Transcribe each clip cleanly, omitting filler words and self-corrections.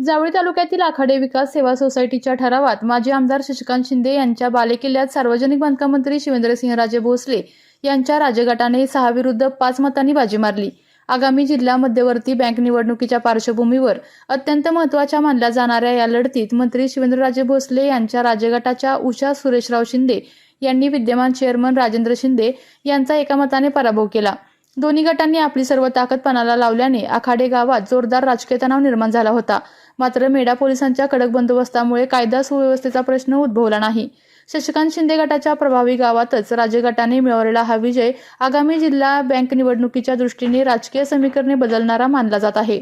जावळी तालुक्यातील आखाडे विकास सेवा सोसायटीच्या ठरावात माजी आमदार शशिकांत शिंदे यांच्या बालेकिल्ल्यात सार्वजनिक बांधकाम मंत्री शिवेंद्रसिंहराजे भोसले यांच्या राजगटाने 6 विरुद्ध 5 मतांनी बाजी मारली। आगामी जिल्हा मध्यवर्ती बँक निवडणुकीच्या पार्श्वभूमीवर अत्यंत महत्त्वाच्या मानल्या जाणाऱ्या या लढतीत मंत्री शिवेंद्रराजे भोसले यांच्या राजगटाच्या उषा सुरेशराव शिंदे यांनी विद्यमान चेअरमन राजेंद्र शिंदे यांचा एका मताने पराभव केला। दोन्ही गटांनी आपली सर्व ताकद पणाला लावल्याने आखाडे गावात जोरदार राजकीय तणाव निर्माण झाला होता। मात्र मेढा पोलिसांच्या कडक बंदोबस्तामुळे कायदा सुव्यवस्थेचा प्रश्न उद्भवला नाही। शशिकांत शिंदे गटाच्या प्रभावी गावातच राजगटाने मिळवलेला हा विजय आगामी जिल्हा बँक निवडणुकीच्या दृष्टीने राजकीय समीकरणे बदलणारा मानला जात आहे।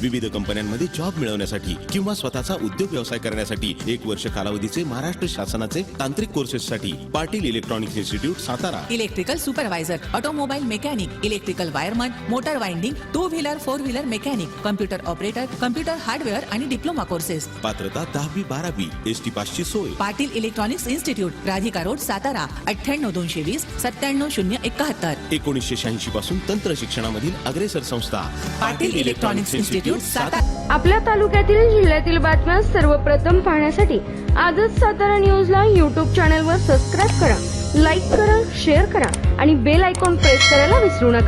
विविध कंपन्यांमध्ये जॉब मिळवण्यासाठी किंवा स्वतःचा उद्योग व्यवसाय करण्यासाठी 1 वर्ष कालावधीचे महाराष्ट्र शासनाचे तांत्रिक कोर्सेससाठी Patil electronics institute Satara. Electrical supervisor, automobile mechanic, electrical wireman, motor winding, 2 wheeler 4 wheeler mechanic, computer operator, computer hardware आणि डिप्लोमा कोर्सेस। पात्रता 10वी 12वी एसटी पासची सोय। Patil electronics institute, Radhika road, Satara 98 220 97 071। 1986 पासून तंत्र शिक्षणामधील अग्रेसर संस्था पाटील इलेक्ट्रॉनिक्स इन्स्टिट्यूट सातारा। आपल्या तालुक्यातील जिल्ह्यातील बातम्या सर्वप्रथम पाहण्यासाठी आजच सातारा न्यूजला YouTube चॅनलवर सबस्क्राइब करा, लाईक करा, शेअर करा आणि बेल आयकॉन प्रेस करायला विसरू नका।